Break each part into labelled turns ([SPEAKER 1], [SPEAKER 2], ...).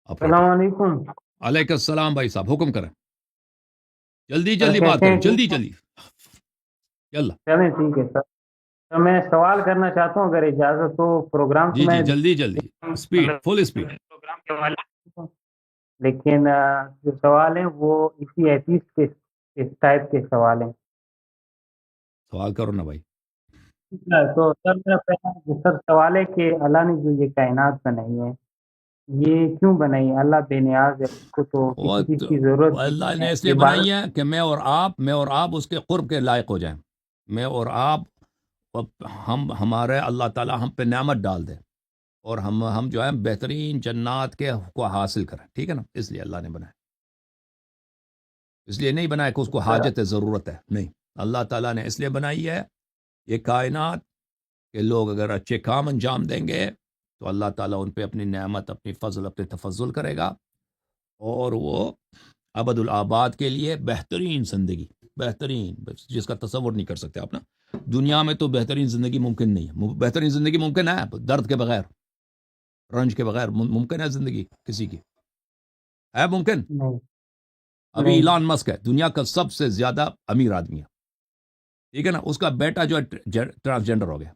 [SPEAKER 1] السلام
[SPEAKER 2] آپریٹر
[SPEAKER 1] علیکم
[SPEAKER 2] علیکم السلام بھائی صاحب، حکم کریں، جلدی
[SPEAKER 1] سر،
[SPEAKER 2] جلدی بات
[SPEAKER 1] کیسے
[SPEAKER 2] کریں،
[SPEAKER 1] ہیں؟ ٹھیک
[SPEAKER 2] جلدی
[SPEAKER 1] ہو؟
[SPEAKER 2] جلدی یلا.
[SPEAKER 1] چلیں ٹھیک ہے سر. تو میں سوال کرنا چاہتا ہوں اگر اجازت ہو. پروگرام تو
[SPEAKER 2] جی
[SPEAKER 1] میں
[SPEAKER 2] جی جلدی جلدی، اسپیڈ،
[SPEAKER 1] مطلب
[SPEAKER 2] فل اسپیڈ.
[SPEAKER 1] پروگرام کے والے، لیکن جو سوال ہیں وہ اسی ایتھیس کے اس ٹائپ کے سوال ہیں.
[SPEAKER 2] سوال کرو نا بھائی.
[SPEAKER 1] ٹھیک ہے، تو سر میرا پہلا سر سوال ہے کہ اللہ نے جو یہ کائنات بنائی ہے یہ کیوں بنائی ہے؟ اللہ بے نیاز ہے، اس کو تو
[SPEAKER 2] وہ
[SPEAKER 1] کسی چیز کی ضرورت بھی
[SPEAKER 2] اللہ
[SPEAKER 1] نہیں
[SPEAKER 2] نے اس
[SPEAKER 1] ہے.
[SPEAKER 2] لیے بنائی
[SPEAKER 1] عبادت
[SPEAKER 2] ہے کہ میں اور آپ اس کے قرب کے لائق ہو جائیں. میں اور آپ ہمارے اللہ تعالیٰ ہم پہ نعمت ڈال دے اور ہم جو ہے بہترین جنات کے کو حاصل کریں. ٹھیک ہے نا، اس لیے اللہ نے بنایا. اس لیے نہیں بنایا کہ اس کو
[SPEAKER 1] سر.
[SPEAKER 2] حاجت ہے، ضرورت ہے، نہیں. اللہ تعالیٰ نے اس لیے بنائی ہے یہ کائنات کہ لوگ اگر اچھے کام انجام دیں گے تو اللہ تعالیٰ ان پہ اپنی نعمت، اپنی فضل، اپنے تفضل کرے گا اور وہ ابد الآباد کے لیے بہترین زندگی، بہترین جس کا تصور نہیں کر سکتے آپ نا. دنیا میں تو بہترین زندگی ممکن نہیں ہے. بہترین زندگی ممکن ہے درد کے بغیر، رنج کے بغیر ممکن ہے زندگی کسی کی؟ ہے ممکن؟
[SPEAKER 1] نہیں
[SPEAKER 2] ابھی
[SPEAKER 1] نہیں
[SPEAKER 2] ایلان مسک ہے دنیا کا سب سے زیادہ امیر آدمی ہے. ٹھیک ہے نا، اس کا بیٹا جو ہے ٹرانسجینڈر ہو گیا.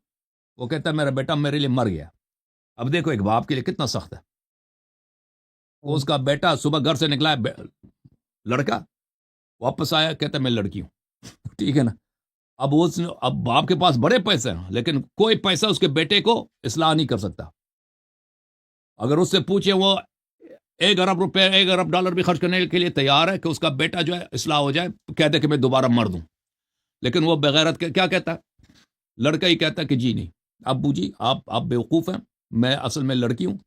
[SPEAKER 2] وہ کہتا ہے میرا بیٹا میرے لیے مر گیا. اب دیکھو ایک باپ کے لیے کتنا سخت ہے. وہ اس کا بیٹا صبح گھر سے نکلا ہے لڑکا، واپس آیا کہتا ہے میں لڑکی ہوں. ٹھیک ہے نا. اب باپ کے پاس بڑے پیسے ہیں لیکن کوئی پیسہ اس کے بیٹے کو اصلاح نہیں کر سکتا. اگر اس سے پوچھے وہ 1 ارب روپے 1 ارب ڈالر بھی خرچ کرنے کے لیے تیار ہے کہ اس کا بیٹا جو ہے اصلاح ہو جائے. کہہ دے کہ میں دوبارہ مر دوں. لیکن وہ بغیرت کیا کہتا ہے؟ لڑکا ہی کہتا ہے کہ جی نہیں ابو جی، آپ بیوقوف ہیں، میں اصل میں لڑکی ہوں.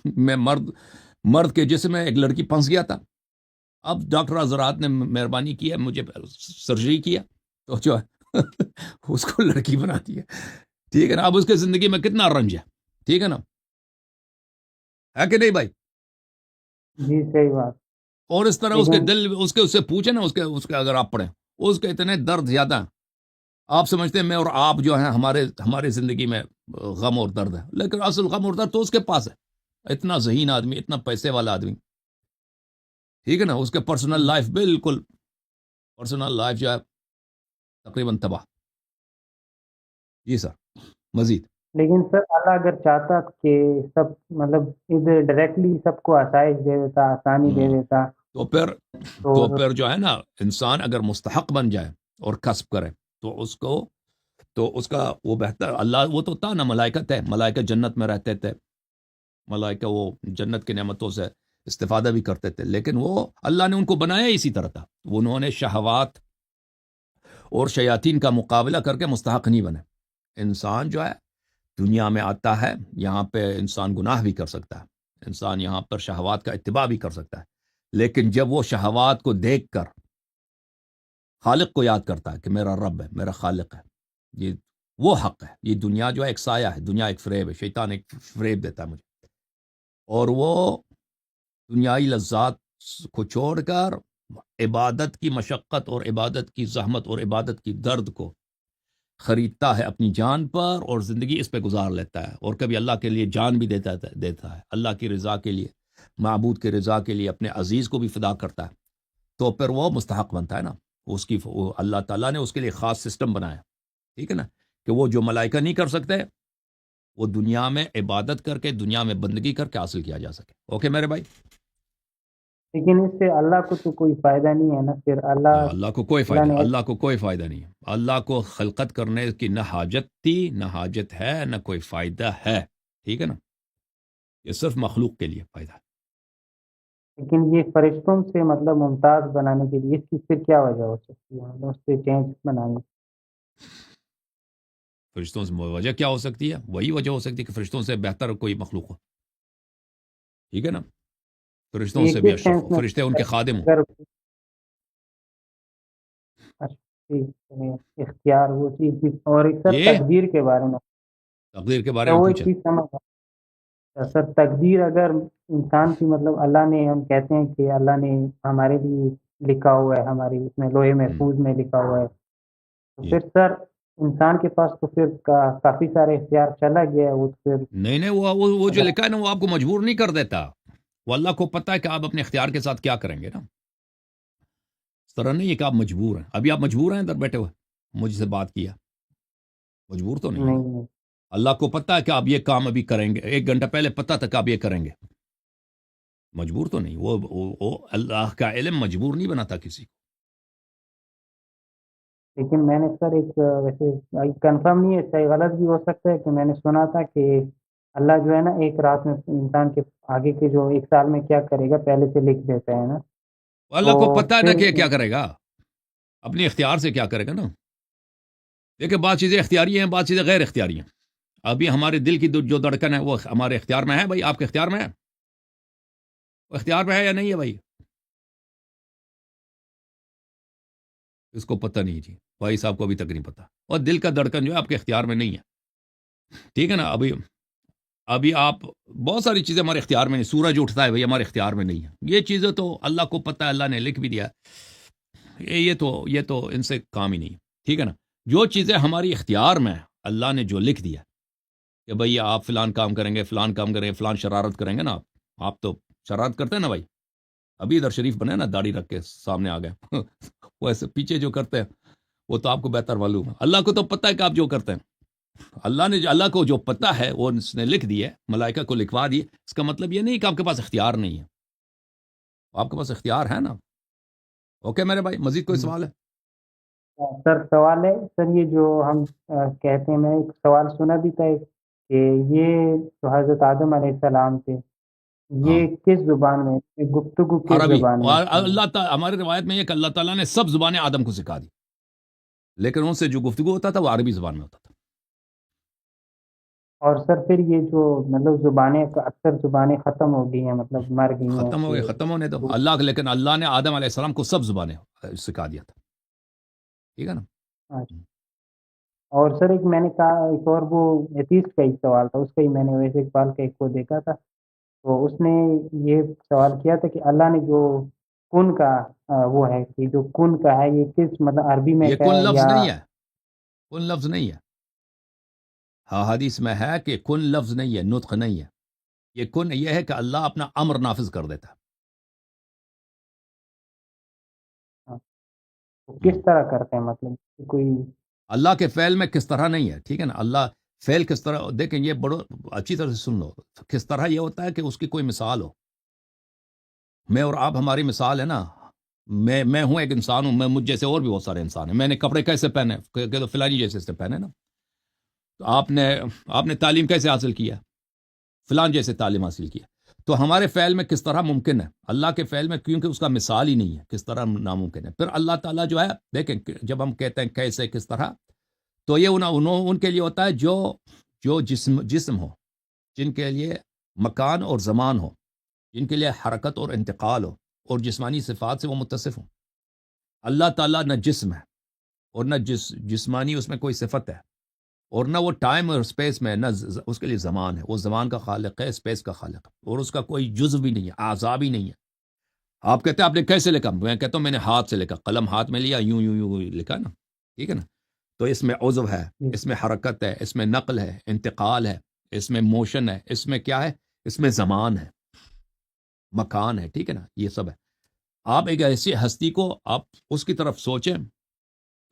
[SPEAKER 2] میں مرد کے جسم میں ایک لڑکی پھنس گیا تھا. اب ڈاکٹر حضرات نے مہربانی کی ہے، مجھے سرجری کیا تو جو ہے اس کو لڑکی بنا دی ہے. ٹھیک ہے نا. اب اس کے زندگی میں کتنا رنج ہے. ٹھیک ہے نا، ہے کہ نہیں بھائی؟
[SPEAKER 1] جی صحیح بات.
[SPEAKER 2] اور اس طرح اس کے
[SPEAKER 1] لیکن
[SPEAKER 2] دل اس سے پوچھیں نا، اس کے اگر آپ پڑھیں اس کے اتنے درد زیادہ ہیں. آپ سمجھتے ہیں میں اور آپ جو ہیں ہمارے زندگی میں غم اور درد ہے، لیکن اصل غم اور درد تو اس کے پاس ہے. اتنا ذہین آدمی، اتنا پیسے والا آدمی. ٹھیک ہے نا. اس کے پرسنل لائف بالکل، پرسنل لائف جو ہے تقریباً تباہ. جی سر، مزید.
[SPEAKER 1] لیکن سر اللہ اگر چاہتا کہ سب مطلب ادھر ڈائریکٹلی سب کو آسائش دے دیتا، آسانی دے دیتا
[SPEAKER 2] تو پھر
[SPEAKER 1] تو
[SPEAKER 2] تو پھر جو ہے نا انسان اگر مستحق بن جائے اور کسب کرے تو اس کا وہ بہتر. اللہ وہ تو تھا نا، ملائکت ہے، ملائکہ جنت میں رہتے تھے، ملائکہ وہ جنت کی نعمتوں سے استفادہ بھی کرتے تھے، لیکن وہ اللہ نے ان کو بنایا اسی طرح تھا. انہوں نے شہوات اور شیاطین کا مقابلہ کر کے مستحق نہیں بنے. انسان جو ہے دنیا میں آتا ہے، یہاں پہ انسان گناہ بھی کر سکتا ہے، انسان یہاں پر شہوات کا اتباع بھی کر سکتا ہے، لیکن جب وہ شہوات کو دیکھ کر خالق کو یاد کرتا ہے کہ میرا رب ہے، میرا خالق ہے، یہ وہ حق ہے. یہ دنیا جو ہے ایک سایہ ہے، دنیا ایک فریب ہے، شیطان ایک فریب دیتا ہے مجھے. اور وہ دنیائی لذات کو چھوڑ کر عبادت کی مشقت اور عبادت کی زحمت اور عبادت کی درد کو خریدتا ہے اپنی جان پر اور زندگی اس پہ گزار لیتا ہے. اور کبھی اللہ کے لیے جان بھی دیتا ہے، اللہ کی رضا کے لیے، معبود کے رضا کے لیے اپنے عزیز کو بھی فدا کرتا ہے. تو پھر وہ مستحق بنتا ہے نا. اللہ تعالیٰ نے اس کے لیے خاص سسٹم بنایا. ٹھیک ہے نا، کہ وہ جو ملائکہ نہیں کر سکتے وہ دنیا میں عبادت کر کے، دنیا میں بندگی کر کے حاصل کیا جا سکے. اوکے میرے بھائی.
[SPEAKER 1] لیکن اس سے اللہ کو تو کوئی فائدہ نہیں ہے نا. پھر
[SPEAKER 2] اللہ کو کوئی
[SPEAKER 1] اللہ
[SPEAKER 2] فائدہ،
[SPEAKER 1] نے
[SPEAKER 2] اللہ کو کوئی فائدہ نہیں ہے. اللہ کو خلقت کرنے کی نہ حاجت تھی، نہ حاجت ہے، نہ کوئی فائدہ ہے. ٹھیک ہے نا، یہ صرف مخلوق کے لیے فائدہ ہے.
[SPEAKER 1] لیکن یہ فرشتوں سے مطلب ممتاز بنانے کے لیے اس کی پھر کیا وجہ ہو سکتی ہے؟ مطلب اس سے چینج بنانے
[SPEAKER 2] فرشتوں سے وجہ کیا ہو سکتی ہے؟ وہی وجہ ہو سکتی ہے کہ فرشتوں سے بہتر کوئی مخلوق ہو. ٹھیک ہے نا، فرشتوں سے
[SPEAKER 1] یہ
[SPEAKER 2] بھی
[SPEAKER 1] کس
[SPEAKER 2] اشرف
[SPEAKER 1] سینس
[SPEAKER 2] ہو،
[SPEAKER 1] میں
[SPEAKER 2] فرشتے ان کے خادم ہوں.
[SPEAKER 1] اگر اختیار وہ چیز بھی، اور ایک سر
[SPEAKER 2] یہ
[SPEAKER 1] تقدیر کے بارے میں
[SPEAKER 2] تقدیر کے بارے
[SPEAKER 1] تو
[SPEAKER 2] میں
[SPEAKER 1] وہ ایک
[SPEAKER 2] پوچھیں.
[SPEAKER 1] چیز سمجھ سر. تقدیر اگر انسان کی مطلب اللہ نے، ہم کہتے ہیں کہ اللہ نے ہمارے لیے لکھا ہوا ہے، ہماری اس میں لوہے محفوظ میں لکھا ہوا ہے، تو
[SPEAKER 2] جی
[SPEAKER 1] پھر سر انسان کے پاس تو پھر کافی سارے اختیار چلا گیا ہے وہ تو پھر
[SPEAKER 2] نہیں وہ جو
[SPEAKER 1] اگر
[SPEAKER 2] لکھا ہے نا وہ آپ کو مجبور نہیں کر دیتا. وہ اللہ کو پتہ ہے کہ آپ اپنے اختیار کے ساتھ کیا کریں گے نا. اس طرح نہیں ہے کہ آپ مجبور ہیں. ابھی آپ مجبور ہیں ادھر بیٹھے ہوئے مجھ سے بات کیا؟ مجبور تو نہیں ہے نا.
[SPEAKER 1] نہیں
[SPEAKER 2] اللہ کو پتہ ہے کہ آپ یہ کام ابھی کریں گے، 1 گھنٹہ پہلے پتہ تھا کہ آپ یہ کریں گے. مجبور تو نہیں. وہ اللہ کا علم مجبور نہیں بناتا کسی کو.
[SPEAKER 1] لیکن میں نے سر ایک ویسے کنفرم نہیں ہے، صحیح غلط بھی ہو سکتا ہے، کہ میں نے سنا تھا کہ اللہ جو ہے نا ایک رات میں انسان کے آگے کے جو 1 سال میں کیا کرے گا پہلے سے لکھ دیتا ہے نا.
[SPEAKER 2] اللہ
[SPEAKER 1] تو
[SPEAKER 2] کو پتہ ہے نا
[SPEAKER 1] پھر
[SPEAKER 2] کہ کیا کرے گا، اپنی اختیار سے کیا کرے گا نا. دیکھیں بعض چیزیں اختیاری ہیں، بعض چیزیں غیر اختیاری ہیں. ابھی ہمارے دل کی جو دھڑکن ہے وہ ہمارے اختیار میں ہے بھائی. آپ کے اختیار میں ہے؟ وہ اختیار میں ہے یا نہیں ہے بھائی؟ اس کو پتہ نہیں جی، بھائی صاحب کو ابھی تک نہیں پتہ. اور دل کا دھڑکن جو ہے آپ کے اختیار میں نہیں ہے، ٹھیک ہے نا. ابھی آپ بہت ساری چیزیں ہمارے اختیار میں نہیں. سورج اٹھتا ہے بھائی ہمارے اختیار میں نہیں ہے. یہ چیزیں تو اللہ کو پتہ ہے، اللہ نے لکھ بھی دیا. یہ تو ان سے کام ہی نہیں ہے، ٹھیک ہے نا. جو چیزیں ہماری اختیار میں ہیں، اللہ نے جو لکھ دیا کہ بھائی آپ فلان کام کریں گے، فلان کام کریں گے، فلان شرارت کریں گے نا. آپ تو شرارت کرتے ہیں نا بھائی. ابھی ادھر شریف بنے نا، داڑھی رکھ کے سامنے آ گئے. وہ ایسے پیچھے جو کرتے ہیں وہ تو آپ کو بہتر معلوم ہے. اللہ کو تو پتہ ہے کہ آپ جو کرتے ہیں. اللہ کو جو پتہ ہے وہ اس نے لکھ دی ہے، ملائکہ کو لکھوا دی. اس کا مطلب یہ نہیں کہ آپ کے پاس اختیار نہیں ہے، آپ کے پاس اختیار ہے نا. اوکے میرے بھائی، مزید کوئی سوال ہے؟
[SPEAKER 1] سر سوال ہے سر، یہ جو ہم کہتے ہیں، میں ایک سوال سنا بھی تھا کہ یہ جو حضرت آدم علیہ السلام تھے،
[SPEAKER 2] ہاں،
[SPEAKER 1] یہ کس زبان میں گفتگو کس
[SPEAKER 2] عربی.
[SPEAKER 1] زبان میں
[SPEAKER 2] اور
[SPEAKER 1] کی ہے؟
[SPEAKER 2] اللہ تعالیٰ ہماری روایت میں یہ کہ اللہ تعالیٰ نے سب زبانیں آدم کو سکھا دی، لیکن ان سے جو گفتگو ہوتا تھا وہ عربی زبان میں ہوتا تھا.
[SPEAKER 1] اور سر پھر یہ جو مطلب زبانیں اکثر زبانیں ختم ہو گئی ہیں، مطلب مر گئی ہیں
[SPEAKER 2] ختم ہو گئے، ختم ہونے دو. لیکن اللہ نے آدم علیہ السلام کو سب زبانیں سکھا دیا تھا، ٹھیک ہے نا.
[SPEAKER 1] اور سر ایک میں نے کہا، ایک اور وہ ایتھیسٹ کا ایک سوال تھا، اس کا ہی میں نے ویسے اقبال کا ایک کو دیکھا تھا، تو اس نے یہ سوال کیا تھا کہ اللہ نے جو کن کا وہ ہے کہ جو کن کا ہے، یہ کس مطلب عربی میں
[SPEAKER 2] یہ
[SPEAKER 1] کا
[SPEAKER 2] کن
[SPEAKER 1] ہے
[SPEAKER 2] لفظ
[SPEAKER 1] یا
[SPEAKER 2] نہیں ہے، کن لفظ نہیں ہے. ہاں حدیث میں ہے کہ کن لفظ نہیں ہے، نطق نہیں ہے. یہ کن یہ ہے کہ اللہ اپنا امر نافذ کر دیتا.
[SPEAKER 1] کس طرح کرتے ہیں، مطلب کوئی
[SPEAKER 2] اللہ کے فعل میں کس طرح نہیں ہے، ٹھیک ہے نا. اللہ فعل کس طرح، دیکھیں یہ بڑو اچھی طرح سے سن لو. کس طرح یہ ہوتا ہے کہ اس کی کوئی مثال ہو. میں اور آپ ہماری مثال ہے نا. میں ہوں ایک انسان ہوں، میں مجھ جیسے اور بھی بہت سارے انسان ہیں. میں نے کپڑے کیسے پہنے کہ فلانی جیسے سے پہنے نا. تو آپ نے تعلیم کیسے حاصل کیا، فلان جیسے تعلیم حاصل کیا. تو ہمارے فعل میں کس طرح ممکن ہے، اللہ کے فعل میں کیونکہ اس کا مثال ہی نہیں ہے، کس طرح ناممکن ہے. پھر اللہ تعالیٰ جو ہے، دیکھیں جب ہم کہتے ہیں کیسے کس طرح، تو یہ ان کے لیے ہوتا ہے جو جسم ہو، جن کے لیے مکان اور زمان ہو، جن کے لیے حرکت اور انتقال ہو، اور جسمانی صفات سے وہ متصف ہوں. اللہ تعالیٰ نہ جسم ہے، اور نہ جسمانی اس میں کوئی صفت ہے، اور نہ وہ ٹائم اور اسپیس میں، نہ اس کے لیے زمان ہے. وہ زمان کا خالق ہے، اسپیس کا خالق ہے، اور اس کا کوئی جزو بھی نہیں ہے، اعضاء بھی نہیں ہے. آپ کہتے ہیں آپ نے کیسے لکھا، میں کہتا ہوں میں نے ہاتھ سے لکھا، قلم ہاتھ میں لیا، یوں یوں یوں لکھا نا، ٹھیک ہے نا. تو اس میں عضو ہے، اس میں حرکت ہے، اس میں نقل ہے، انتقال ہے، اس میں موشن ہے، اس میں کیا ہے، اس میں زمان ہے، مکان ہے، ٹھیک ہے نا. یہ سب ہے. آپ ایک ایسی ہستی کو آپ اس کی طرف سوچیں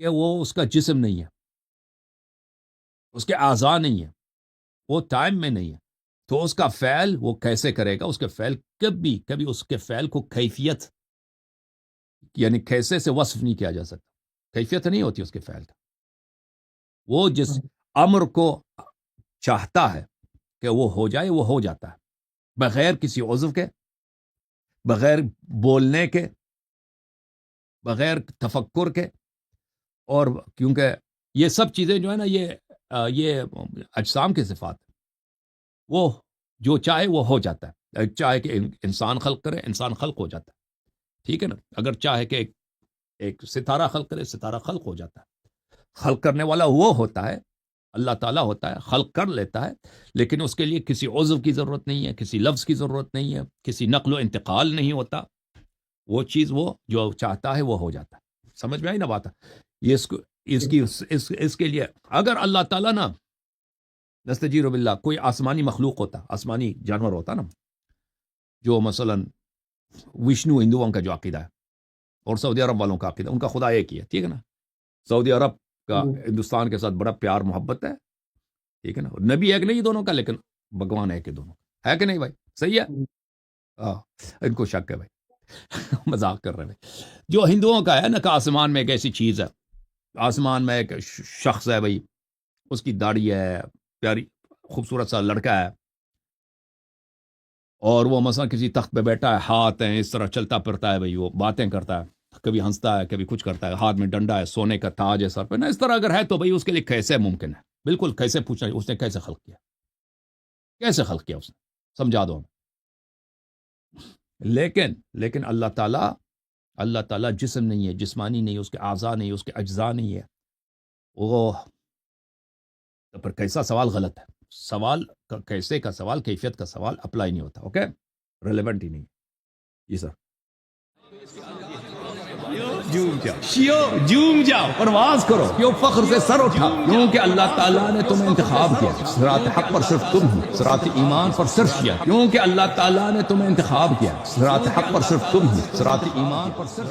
[SPEAKER 2] کہ وہ اس کا جسم نہیں ہے، اس کے اعضاء نہیں ہے، وہ ٹائم میں نہیں ہے. تو اس کا فعل وہ کیسے کرے گا؟ اس کے فعل کبھی اس کے فعل کو کیفیت یعنی کیسے سے وصف نہیں کیا جا سکتا. کیفیت نہیں ہوتی اس کے فعل کا. وہ جس امر کو چاہتا ہے کہ وہ ہو جائے، وہ ہو جاتا ہے، بغیر کسی عضو کے، بغیر بولنے کے، بغیر تفکر کے. اور کیونکہ یہ سب چیزیں جو ہے نا، یہ اجسام کے صفات، وہ جو چاہے وہ ہو جاتا ہے. چاہے کہ انسان خلق کرے، انسان خلق ہو جاتا ہے، ٹھیک ہے نا. اگر چاہے کہ ایک ستارہ خلق کرے، ستارہ خلق ہو جاتا ہے. خلق کرنے والا وہ ہوتا ہے، اللہ تعالیٰ ہوتا ہے، خلق کر لیتا ہے، لیکن اس کے لیے کسی عضو کی ضرورت نہیں ہے، کسی لفظ کی ضرورت نہیں ہے، کسی نقل و انتقال نہیں ہوتا. وہ چیز وہ جو چاہتا ہے وہ ہو جاتا ہے. سمجھ میں آئی نا بات؟ یہ اس کے لیے اگر اللہ تعالیٰ نا نستجیر باللہ کوئی آسمانی مخلوق ہوتا، آسمانی جانور ہوتا نا، جو مثلا وشنو ہندوؤں کا جو عقیدہ ہے اور سعودی عرب والوں کا عقیدہ، ان کا خدا ایک ہی ہے، ٹھیک ہے نا. سعودی عرب کا ہندوستان کے ساتھ بڑا پیار محبت ہے، ٹھیک ہے نا. نبی ایک نہیں دونوں کا، لیکن بھگوان ایک ہی دونوں کا، ہے کہ نہیں بھائی؟ صحیح ہے. ان کو شک ہے بھائی. مذاق کر رہے ہیں بھائی. جو ہندوؤں کا ہے نا کہ آسمان میں ایک ایسی چیز ہے، آسمان میں ایک شخص ہے بھائی، اس کی داڑھی ہے، پیاری خوبصورت سا لڑکا ہے، اور وہ مثلا کسی تخت پہ بیٹھا ہے، ہاتھ ہیں اس طرح چلتا پھرتا ہے بھائی، وہ باتیں کرتا ہے، کبھی ہنستا ہے کبھی کچھ کرتا ہے، ہاتھ میں ڈنڈا ہے، سونے کا تاج ہے سر پہ نا. اس طرح اگر ہے تو بھائی اس کے لیے کیسے ممکن ہے؟ بالکل کیسے پوچھا اس نے کیسے خلق کیا، کیسے خلق کیا اس نے، سمجھا دو ہمیں. لیکن اللہ تعالیٰ جسم نہیں ہے، جسمانی نہیں ہے، اس کے اعضاء نہیں ہے، اس کے اجزاء نہیں ہے. وہ تو پھر کیسا سوال غلط ہے. سوال کیسے کا سوال، کیفیت کا سوال اپلائی نہیں ہوتا. اوکے، ریلیونٹ ہی نہیں. جی سر. جوم جاؤ، پرواز کرو، کیوں فخر سے سر اٹھا، کیونکہ اللہ تعالیٰ نے تمہیں انتخاب کیا. صراط حق پر صرف تم ہو، صراط ایمان پر صرف کیا، کیونکہ اللہ تعالیٰ نے تمہیں انتخاب کیا. صراط حق پر صرف تم ہو، صراط ایمان پر صرف